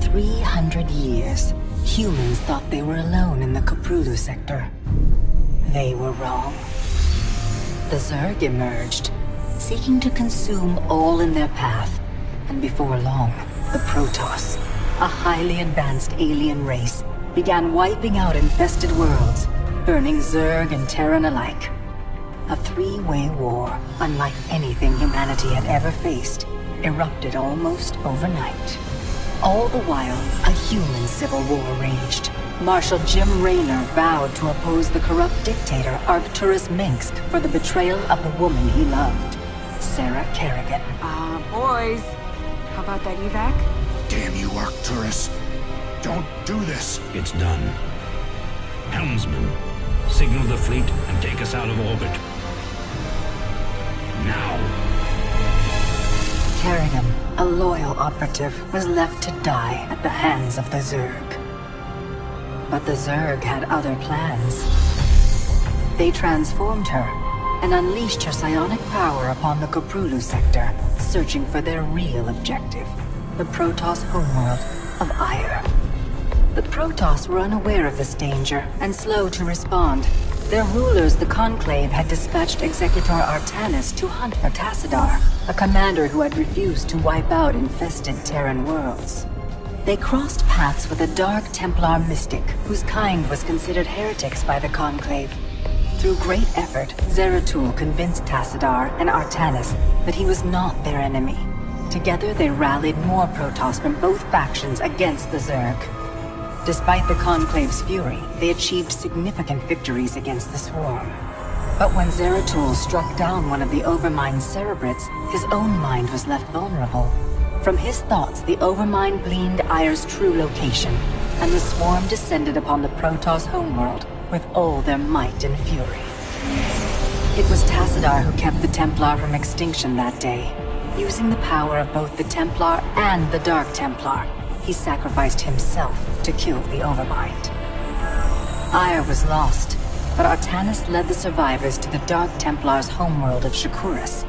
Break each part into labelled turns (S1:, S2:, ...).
S1: 300 years, humans thought they were alone in the Koprulu sector. They were wrong. The Zerg emerged, seeking to consume all in their path, and before long, the Protoss, a highly advanced alien race, began wiping out infested worlds, burning Zerg and Terran alike. A three-way war, unlike anything humanity had ever faced, erupted almost overnight. All the while, a human civil war raged. Marshal Jim Raynor vowed to oppose the corrupt dictator Arcturus Minsk for the betrayal of the woman he loved, Sarah Kerrigan.
S2: Boys, how about that evac?
S3: Damn you, Arcturus. Don't do this.
S4: It's done. Helmsman, signal the fleet and take us out of orbit. Now.
S1: Kerrigan, a loyal operative, was left to die at the hands of the Zerg. But the Zerg had other plans. They transformed her and unleashed her psionic power upon the Koprulu sector, searching for their real objective, the Protoss homeworld of Ire. The Protoss were unaware of this danger and slow to respond. Their rulers, the Conclave, had dispatched Executor Artanis to hunt for Tassadar, a commander who had refused to wipe out infested Terran worlds. They crossed paths with a Dark Templar mystic, whose kind was considered heretics by the Conclave. Through great effort, Zeratul convinced Tassadar and Artanis that he was not their enemy. Together they rallied more Protoss from both factions against the Zerg. Despite the Conclave's fury, they achieved significant victories against the Swarm. But when Zeratul struck down one of the Overmind's cerebrates, his own mind was left vulnerable. From his thoughts, the Overmind gleaned Ire's true location, and the Swarm descended upon the Protoss homeworld with all their might and fury. It was Tassadar who kept the Templar from extinction that day. Using the power of both the Templar and the Dark Templar, he sacrificed himself to kill the Overmind. Ire was lost, but Artanis led the survivors to the Dark Templar's homeworld of Shakuras.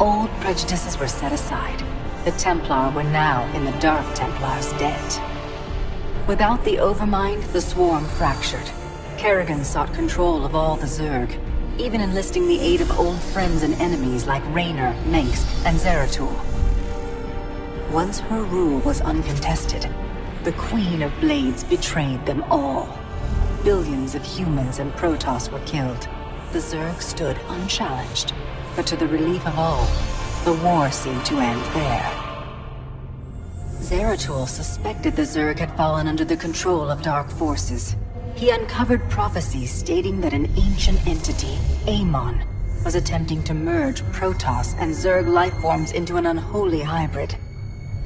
S1: Old prejudices were set aside. The Templar were now in the Dark Templar's debt. Without the Overmind, the Swarm fractured. Kerrigan sought control of all the Zerg, even enlisting the aid of old friends and enemies like Raynor, Minsk, and Zeratul. Once her rule was uncontested, the Queen of Blades betrayed them all. Billions of humans and Protoss were killed. The Zerg stood unchallenged, but to the relief of all, the war seemed to end there. Zeratul suspected the Zerg had fallen under the control of dark forces. He uncovered prophecies stating that an ancient entity, Amon, was attempting to merge Protoss and Zerg lifeforms into an unholy hybrid,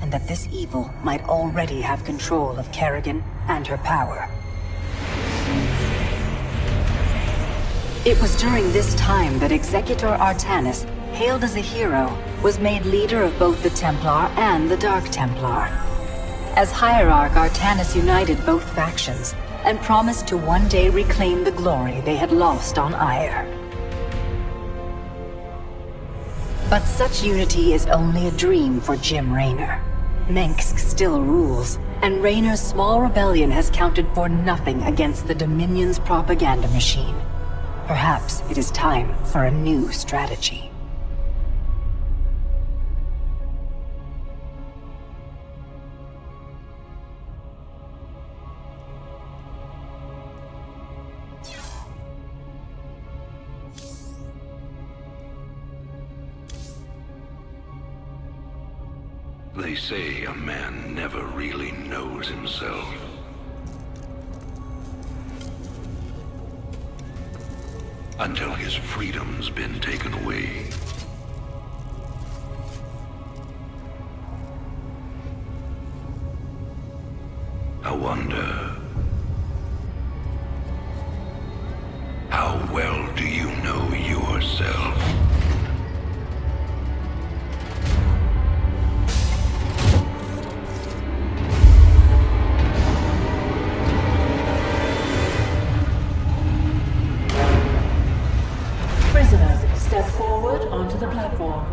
S1: and that this evil might already have control of Kerrigan and her power. It was during this time that Executor Artanis, hailed as a hero, was made leader of both the Templar and the Dark Templar. As Hierarch, Artanis united both factions, and promised to one day reclaim the glory they had lost on Ire. But such unity is only a dream for Jim Raynor. Minsk still rules, and Raynor's small rebellion has counted for nothing against the Dominion's propaganda machine. Perhaps it is time for a new strategy.
S5: They say a man never really knows himself. Until his freedom's been taken away. I wonder, how well do you know yourself?
S6: Step forward onto the platform.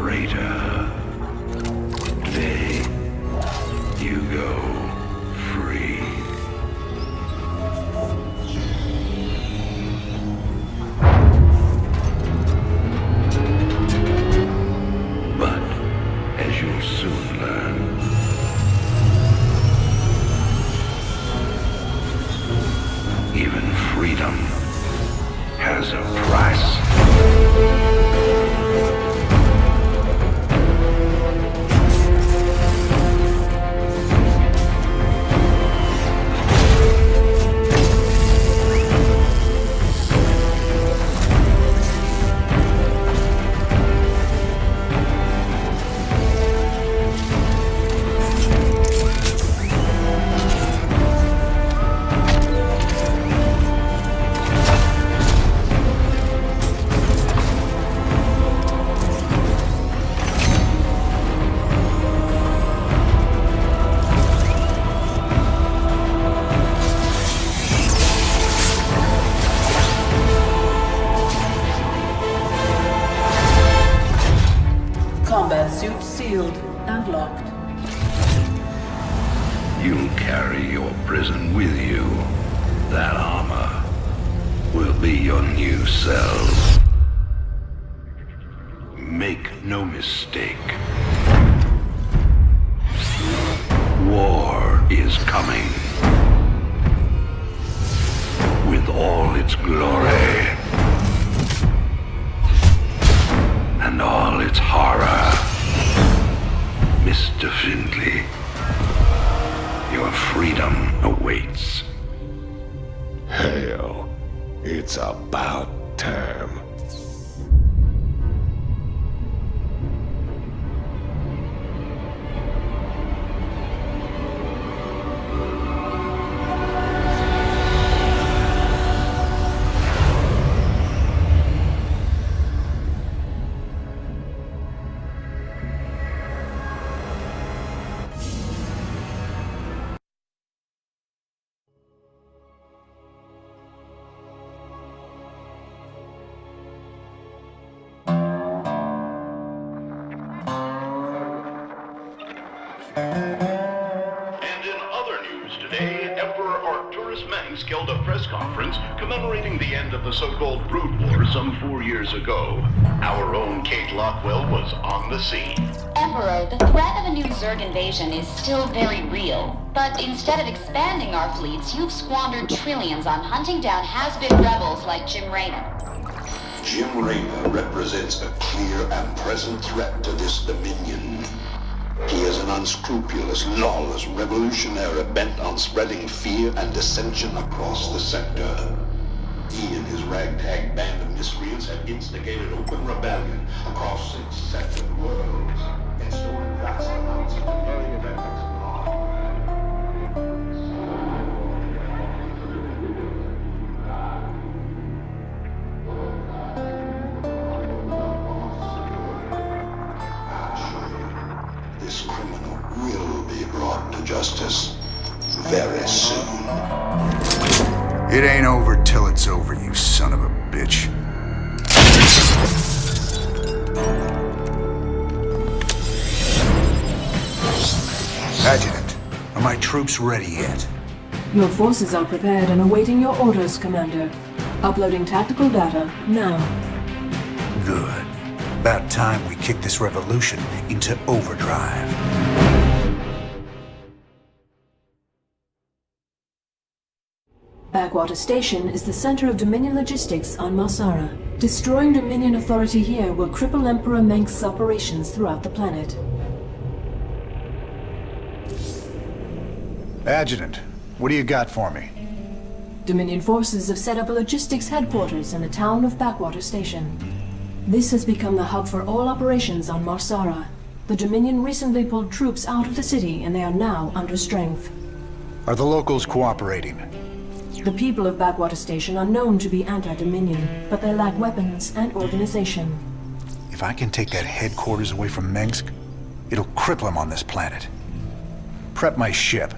S5: liberator. Today, you go free. But, as you'll soon learn, even freedom has a price.
S6: Combat suit sealed and locked.
S5: You'll carry your prison with you. That armor will be your new cell. Make no mistake. War is coming. With all its glory. And all its horror. Mr. Findlay, your freedom awaits.
S3: Hell, it's about time.
S7: And in other news today, Emperor Arcturus Manx held a press conference commemorating the end of the so-called Brood War some 4 years ago. Our own Kate Lockwell was on the scene.
S8: Emperor, the threat of a new Zerg invasion is still very real. But instead of expanding our fleets, you've squandered trillions on hunting down has-been rebels like Jim Raynor.
S5: Jim Raynor represents a clear and present threat to this dominion. He is an unscrupulous, lawless revolutionary bent on spreading fear and dissension across the sector. He and his ragtag band of miscreants have instigated open rebellion across 6 separate worlds and stolen vast amounts of the very events of This criminal will be brought to justice very soon.
S3: It ain't over till it's over, you son of a bitch. Adjutant, are my troops ready yet?
S6: Your forces are prepared and awaiting your orders, Commander. Uploading tactical data now.
S3: Good. About time we kick this revolution into overdrive.
S6: Backwater Station is the center of Dominion logistics on Marsara. Destroying Dominion authority here will cripple Emperor Manx's operations throughout the planet.
S3: Adjutant, what do you got for me?
S6: Dominion forces have set up a logistics headquarters in the town of Backwater Station. This has become the hub for all operations on Marsara. The Dominion recently pulled troops out of the city and they are now under strength.
S3: Are the locals cooperating?
S6: The people of Backwater Station are known to be anti-Dominion, but they lack weapons and organization.
S3: If I can take that headquarters away from Minsk, it'll cripple him on this planet. Prep my ship.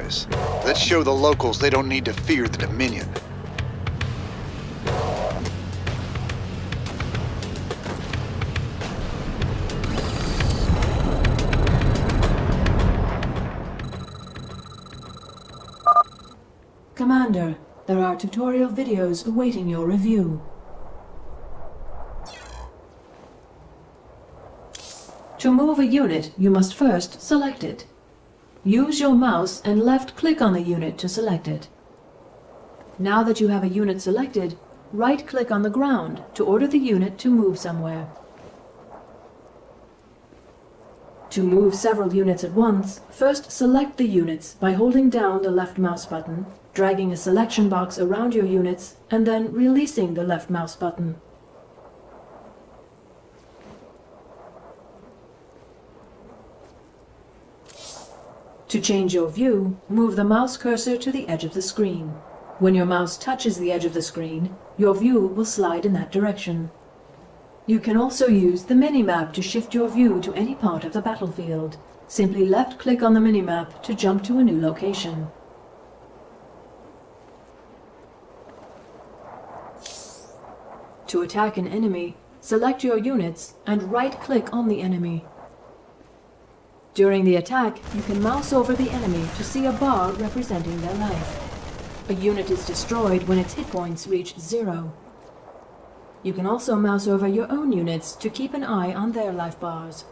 S3: is. Let's show the locals they don't need to fear the Dominion.
S6: Commander, there are tutorial videos awaiting your review. To move a unit, you must first select it. Use your mouse and left-click on the unit to select it. Now that you have a unit selected, right-click on the ground to order the unit to move somewhere. To move several units at once, first select the units by holding down the left mouse button, dragging a selection box around your units, and then releasing the left mouse button. To change your view, move the mouse cursor to the edge of the screen. When your mouse touches the edge of the screen, your view will slide in that direction. You can also use the minimap to shift your view to any part of the battlefield. Simply left-click on the minimap to jump to a new location. To attack an enemy, select your units and right-click on the enemy. During the attack, you can mouse over the enemy to see a bar representing their life. A unit is destroyed when its hit points reach 0. You can also mouse over your own units to keep an eye on their life bars.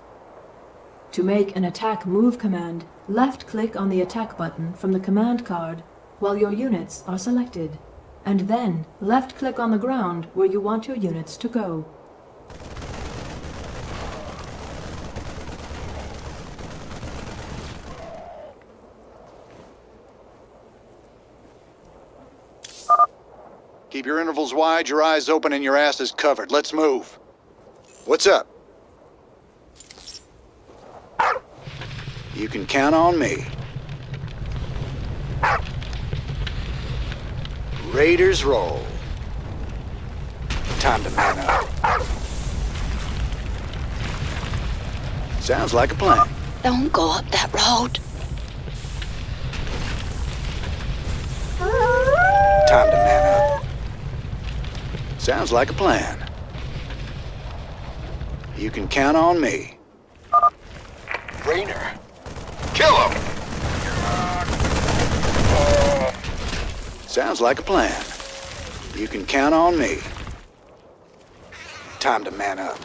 S6: To make an attack move command, left-click on the attack button from the command card while your units are selected, and then left-click on the ground where you want your units to go.
S3: Keep your intervals wide, your eyes open, and your asses covered. Let's move. What's up? You can count on me. Raiders roll. Time to man up. Sounds like a plan.
S8: Don't go up that road.
S3: Time to man up. Sounds like a plan. You can count on me.
S5: Rainer. Kill him!
S3: Sounds like a plan. You can count on me. Time to man up.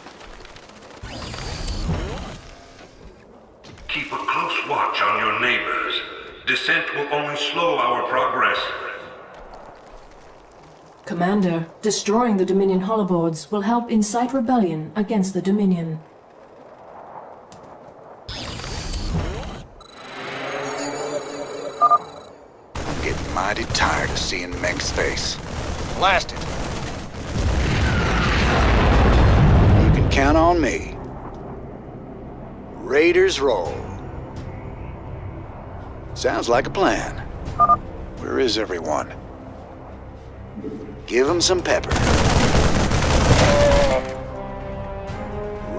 S9: Keep a close watch on your neighbors. Descent will only slow our progress.
S6: Commander, destroying the Dominion holoboards will help incite rebellion against the Dominion.
S3: I'm getting mighty tired of seeing Meng's face. Blast it! You can count on me. Raiders roll. Sounds like a plan. Where is everyone? Give them some pepper.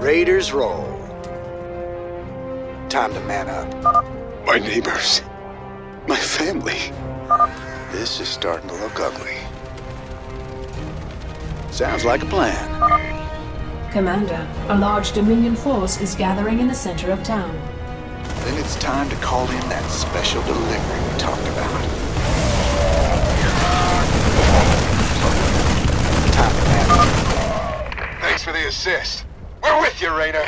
S3: Raiders roll. Time to man up. My neighbors. My family. This is starting to look ugly. Sounds like a plan.
S6: Commander, a large Dominion force is gathering in the center of town.
S3: Then it's time to call in that special delivery we talked about. Time to man up. Thanks for the assist. We're with you, Rainer.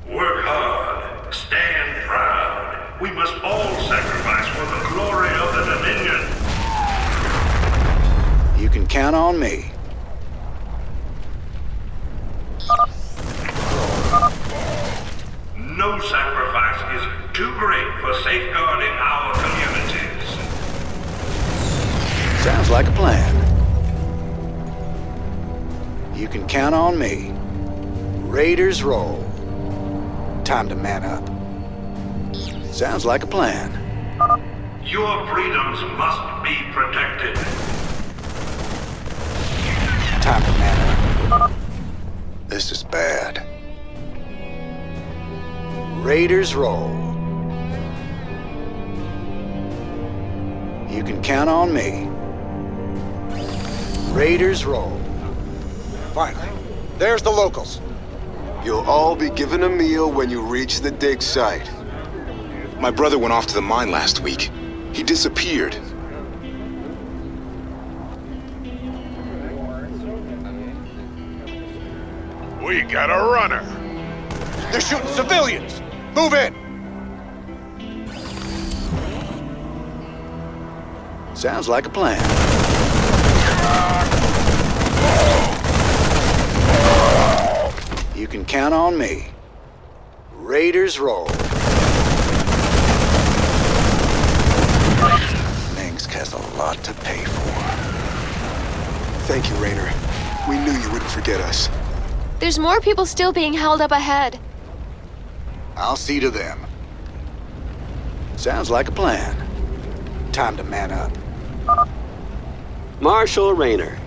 S9: Work hard. Stand proud. We must all sacrifice for the glory of the Dominion.
S3: You can count on me.
S9: No sacrifice is too great for safeguarding our communities.
S3: Sounds like a plan. You can count on me. Raiders roll. Time to man up. Sounds like a plan.
S9: Your freedoms must be protected.
S3: Time to man up. This is bad. Raiders roll. You can count on me. Raiders roll. Finally, there's the locals.
S10: You'll all be given a meal when you reach the dig site.
S11: My brother went off to the mine last week. He disappeared.
S9: We got a runner.
S3: They're shooting civilians! Move in! Sounds like a plan. You can count on me. Raiders roll. Minsk has a lot to pay for.
S10: Thank you, Raynor. We knew you wouldn't forget us.
S12: There's more people still being held up ahead.
S3: I'll see to them. Sounds like a plan. Time to man up.
S13: Marshal Raynor.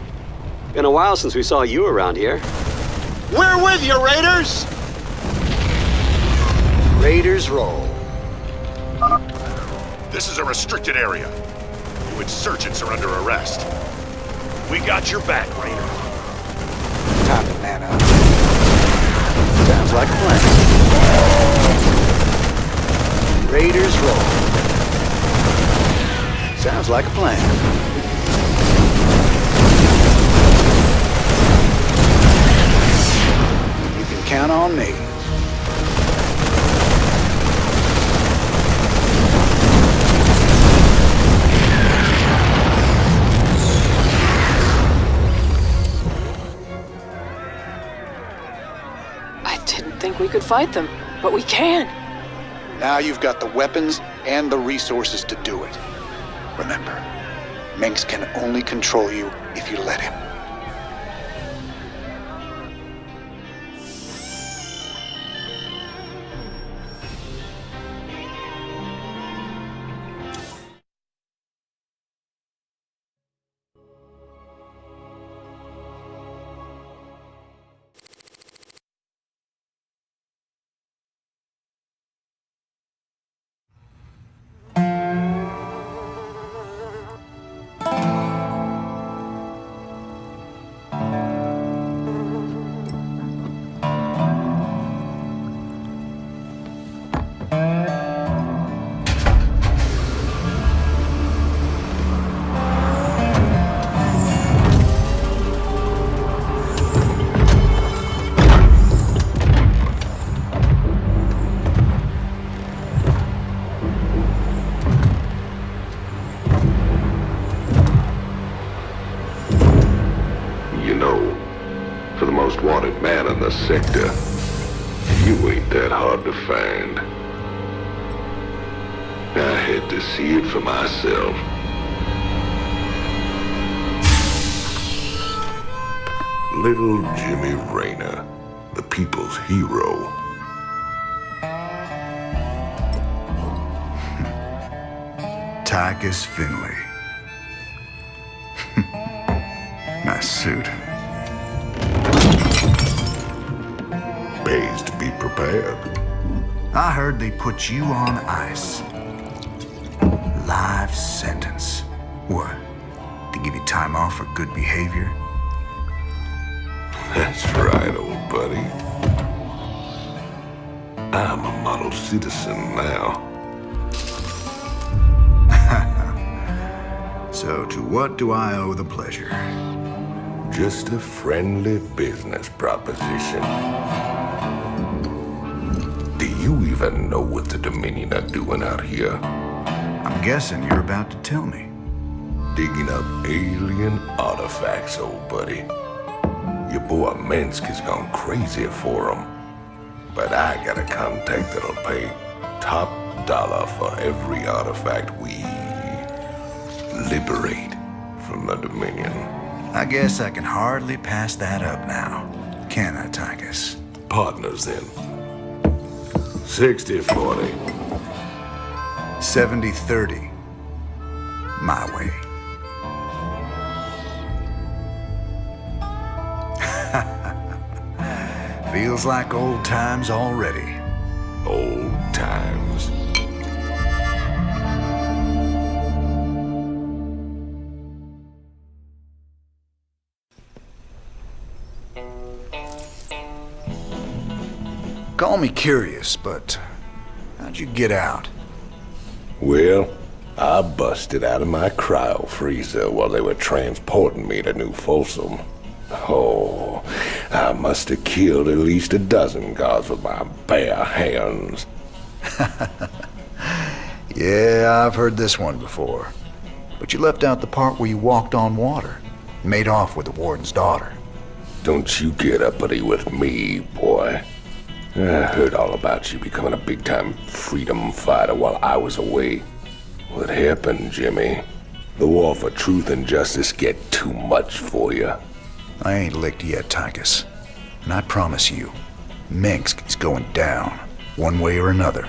S13: Been a while since we saw you around here.
S10: We're with you, Raiders!
S3: Raiders roll.
S9: This is a restricted area. You insurgents are under arrest. We got your back, Raynor.
S3: Time to man up. Sounds like a plan. Raiders roll. Sounds like a plan. You can count on me.
S2: Think we could fight them, but we can.
S3: Now you've got the weapons and the resources to do it. Remember, Minsk can only control you if you let him.
S5: Sector, you ain't that hard to find. I had to see it for myself. Little Jimmy Raynor, the people's hero.
S14: Tychus Finley. Nice suit.
S5: Pays to be prepared.
S14: I heard they put you on ice. Life sentence. What? To give you time off for good behavior?
S5: That's right, old buddy. I'm a model citizen now.
S14: So to what do I owe the pleasure?
S5: Just a friendly business proposition. Do you even know what the Dominion are doing out here?
S14: I'm guessing you're about to tell me.
S5: Digging up alien artifacts, old buddy. Your boy Minsk has gone crazy for them. But I got a contact that'll pay top dollar for every artifact we liberate from the Dominion.
S14: I guess I can hardly pass that up now. Can I, Tychus?
S5: Partners then. 60-40.
S14: 70-30. My way. Feels like old times already.
S5: Old times.
S10: Call me curious, but how'd you get out?
S15: Well, I busted out of my cryo freezer while they were transporting me to New Folsom. Oh, I must have killed at least a dozen guards with my bare hands.
S10: Yeah, I've heard this one before. But you left out the part where you walked on water. Made off with the warden's daughter.
S15: Don't you get uppity with me, boy. I heard all about you becoming a big-time freedom fighter while I was away. What happened, Jimmy? The war for truth and justice get too much for you.
S10: I ain't licked yet, Tychus. And I promise you, Minsk is going down, one way or another.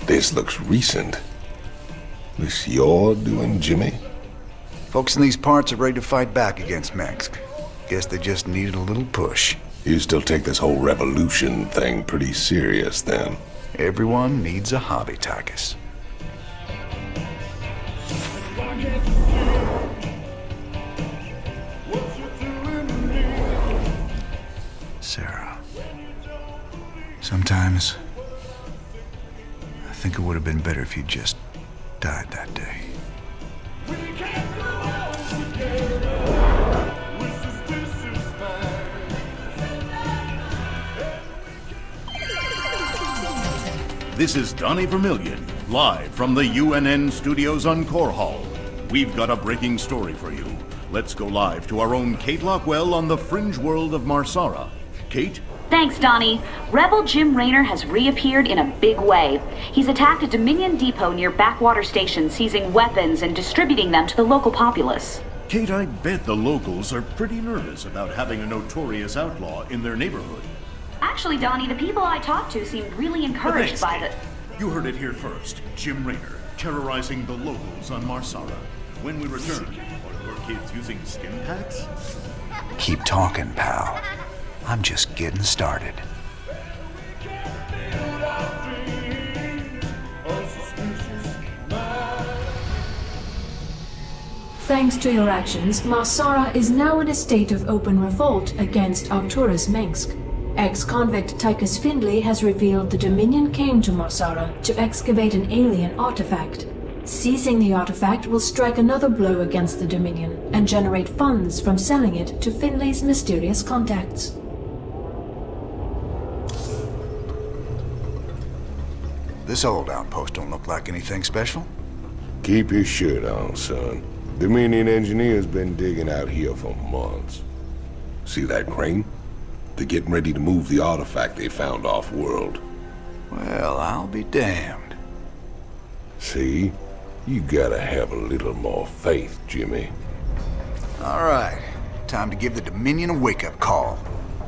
S15: This looks recent. This you're doing, Jimmy?
S10: Folks in these parts are ready to fight back against Minsk. Guess they just needed a little push.
S15: You still take this whole revolution thing pretty serious, then?
S10: Everyone needs a hobby, Tychus. Sarah. Sometimes I think it would have been better if you just died that day.
S7: This is Donnie Vermillion, live from the UNN studios on Core Hall. We've got a breaking story for you. Let's go live to our own Kate Lockwell on the fringe world of Marsara. Kate?
S8: Thanks, Donnie. Rebel Jim Raynor has reappeared in a big way. He's attacked a Dominion depot near Backwater Station, seizing weapons and distributing them to the local populace.
S7: Kate, I bet the locals are pretty nervous about having a notorious outlaw in their neighborhood.
S8: Actually, Donnie, the people I talked to seemed really encouraged by
S7: Kate. You heard it here first. Jim Raynor, terrorizing the locals on Marsara. When we return, are your kids using stim packs?
S10: Keep talking, pal. I'm just getting started.
S6: Thanks to your actions, Marsara is now in a state of open revolt against Arcturus Minsk. Ex-convict Tychus Findlay has revealed the Dominion came to Marsara to excavate an alien artifact. Seizing the artifact will strike another blow against the Dominion and generate funds from selling it to Findlay's mysterious contacts.
S10: This old outpost don't look like anything special.
S15: Keep your shirt on, son. Dominion engineers been digging out here for months. See that crane? They're getting ready to move the artifact they found off-world.
S10: Well, I'll be damned.
S15: See? You gotta have a little more faith, Jimmy.
S10: All right. Time to give the Dominion a wake-up call.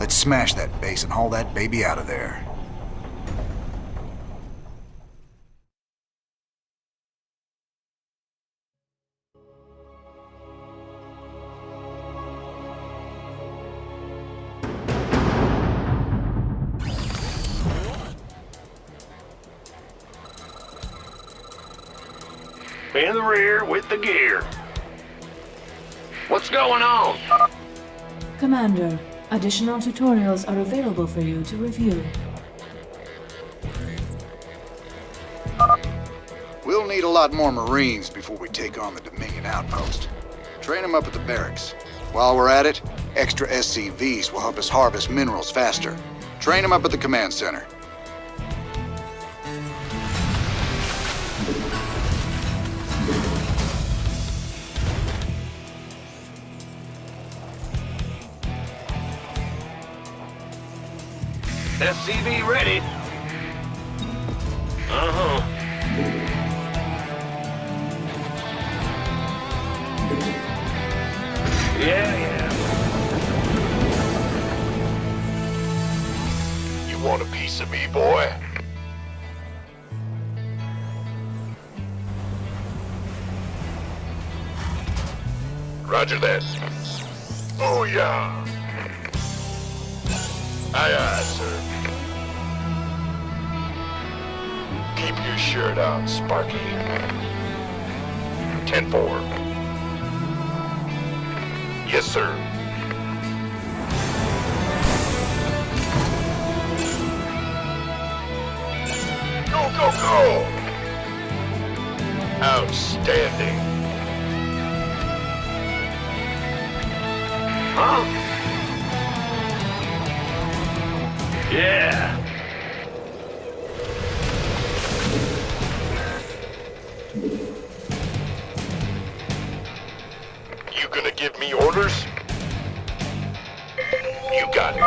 S10: Let's smash that base and haul that baby out of there.
S9: In the rear with the gear. What's going on?
S6: Commander, additional tutorials are available for you to review.
S10: We'll need a lot more Marines before we take on the Dominion outpost. Train them up at the barracks. While we're at it, extra SCVs will help us harvest minerals faster. Train them up at the command center.
S9: SCV ready. Uh-huh. Yeah.
S5: You want a piece of me, boy? Roger that. Oh, yeah.
S9: Aye, aye, sir. Keep your shirt on, Sparky. 10-4. Yes, sir. Go, go, go! Outstanding. Huh? Yeah. You gonna give me orders? You got it.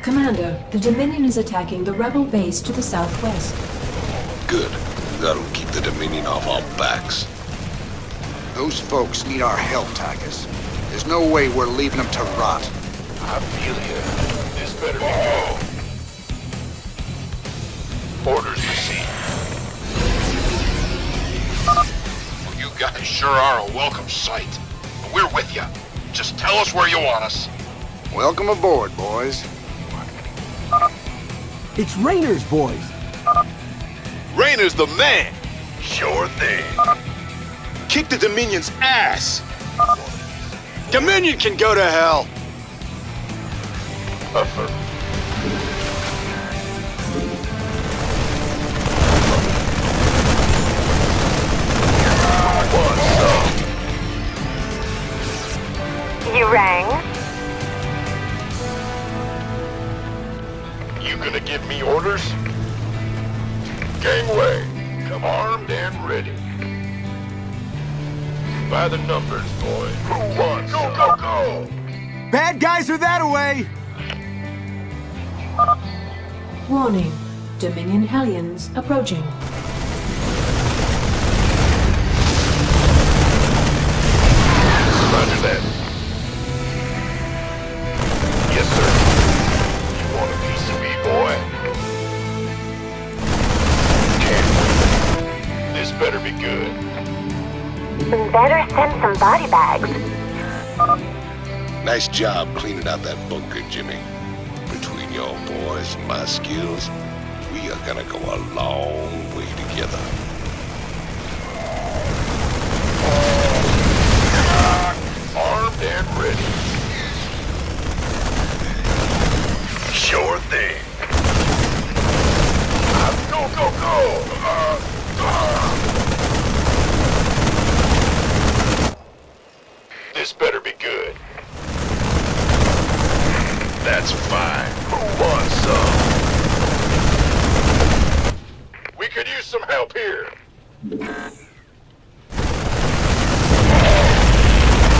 S6: Commander, the Dominion is attacking the rebel base to the southwest.
S11: Good. That'll keep the Dominion off our backs.
S10: Those folks need our help, Tychus. There's no way we're leaving them to rot.
S9: I feel you. This better be good. Orders received.
S11: Well, you guys sure are a welcome sight. But we're with you. Just tell us where you want us.
S10: Welcome aboard, boys.
S16: It's Raynor's boys.
S11: Raynor's the man.
S9: Sure thing.
S11: Kick the Dominion's ass.
S3: Dominion can go to hell.
S9: Affirm. What's up?
S17: You rang?
S9: You gonna give me orders? Gangway, come armed and ready. By the numbers, boy. Who wants? Go, go, go!
S16: Bad guys are that away!
S6: Warning. Dominion Hellions approaching.
S9: Roger that. Yes, sir. You want a piece of me, boy? Can't wait. This better be good.
S17: Better send some body bags.
S11: Nice job cleaning out that bunker, Jimmy. Between your boys and my skills, we are gonna go a long way together.
S9: Armed and ready. Sure thing. Go, go, go! This better be good. That's fine. Who wants some? We could use some help here.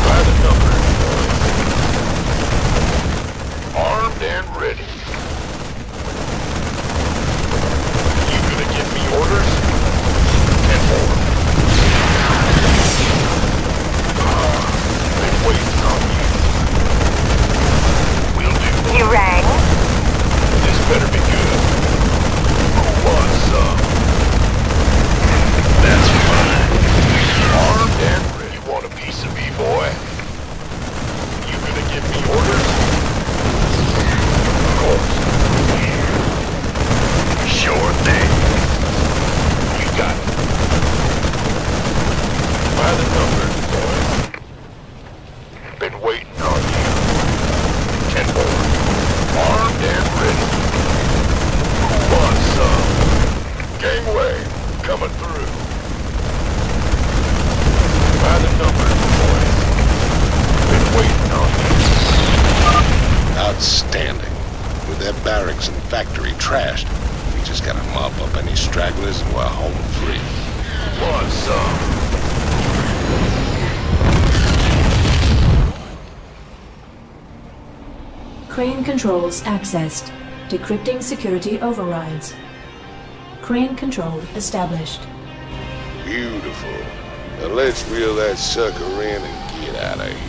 S9: By the numbers, boys. Armed and ready. You gonna give me orders? 10-4. Been waiting on you. Will do.
S17: You rang?
S9: This better be good. Who wants some? That's fine. Armed and ready. You want a piece of me, boy? You gonna give me orders? Of course. Sure thing. You got it. By the numbers, boys. Been waiting on you. 10-4. Armed and ready. Who wants some? Gangway, coming through. By the numbers, boys. Been waiting on you.
S11: Outstanding. With their barracks and factory trashed, we just gotta mop up any stragglers and we're home free.
S9: Want some?
S6: Crane controls accessed. Decrypting security overrides. Crane control established.
S11: Beautiful. Now let's reel that sucker in and get out of here.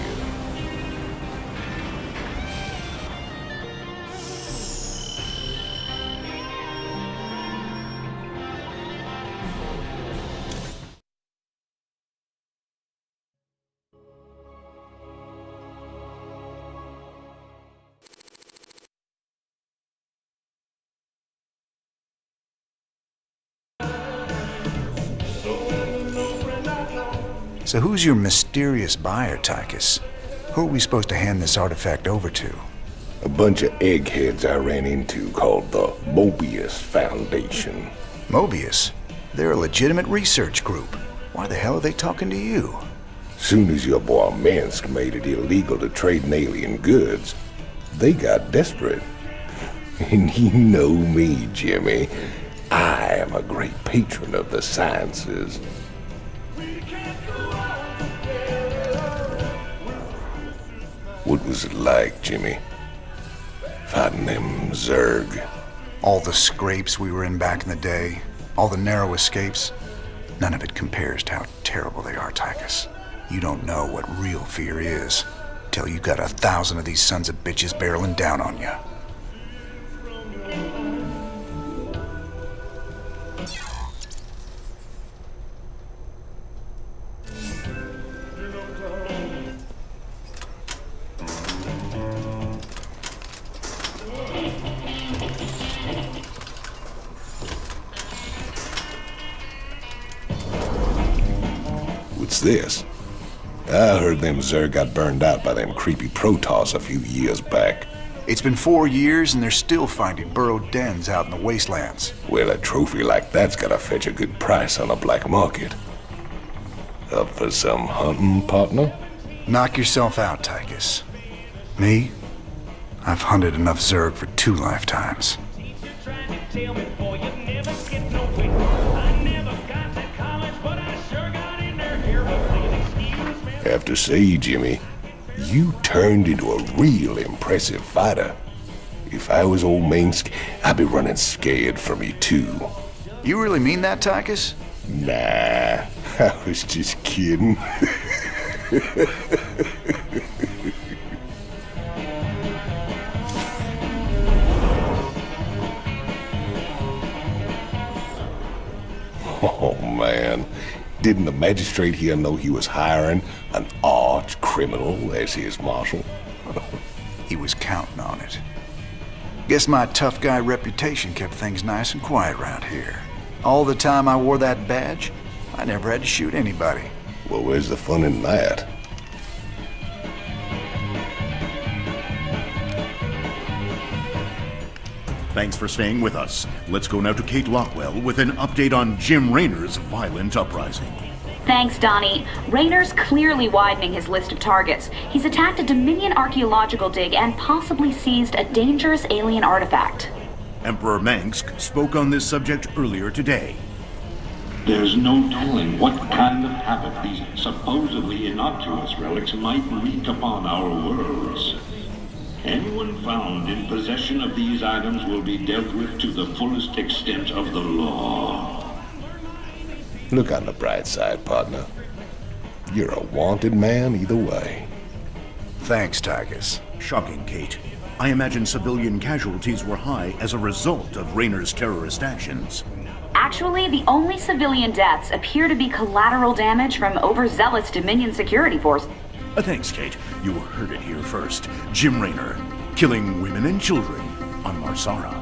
S14: So who's your mysterious buyer, Tychus? Who are we supposed to hand this artifact over to?
S15: A bunch of eggheads I ran into called the Mobius Foundation.
S14: Mobius? They're a legitimate research group. Why the hell are they talking to you?
S15: Soon as your boy Minsk made it illegal to trade in alien goods, they got desperate. And you know me, Jimmy. I am a great patron of the sciences. What was it like, Jimmy? Fighting them Zerg?
S14: All the scrapes we were in back in the day, all the narrow escapes, none of it compares to how terrible they are, Tychus. You don't know what real fear is till you got 1,000 of these sons of bitches barreling down on you.
S15: What's this? I heard them Zerg got burned out by them creepy protoss a few years back.
S14: It's been 4 years and they're still finding burrowed dens out in the wastelands.
S15: Well, a trophy like that's gotta fetch a good price on the black market. Up for some hunting, partner?
S14: Knock yourself out, Tychus. Me? I've hunted enough Zerg for 2 lifetimes.
S15: Have to say, Jimmy, you turned into a real impressive fighter. If I was old Minsk, I'd be running scared for me too.
S14: You really mean that, Tychus?
S15: Nah, I was just kidding. Oh man, didn't the magistrate here know he was hiring an arch criminal as his marshal?
S14: He was counting on it. Guess my tough guy reputation kept things nice and quiet around here. All the time I wore that badge, I never had to shoot anybody.
S15: Well, where's the fun in that?
S7: Thanks for staying with us. Let's go now to Kate Lockwell with an update on Jim Raynor's violent uprising.
S8: Thanks, Donnie. Raynor's clearly widening his list of targets. He's attacked a Dominion archaeological dig and possibly seized a dangerous alien artifact.
S7: Emperor Mengsk spoke on this subject earlier today.
S5: There's no telling what kind of havoc these supposedly innocuous relics might wreak upon our worlds. Anyone found in possession of these items will be dealt with to the fullest extent of the law.
S15: Look on the bright side, partner. You're a wanted man either way.
S14: Thanks, Tychus.
S7: Shocking, Kate. I imagine civilian casualties were high as a result of Raynor's terrorist actions.
S8: Actually, the only civilian deaths appear to be collateral damage from overzealous Dominion security force.
S7: Thanks, Kate. You heard it here first. Jim Raynor, killing women and children on Marsara.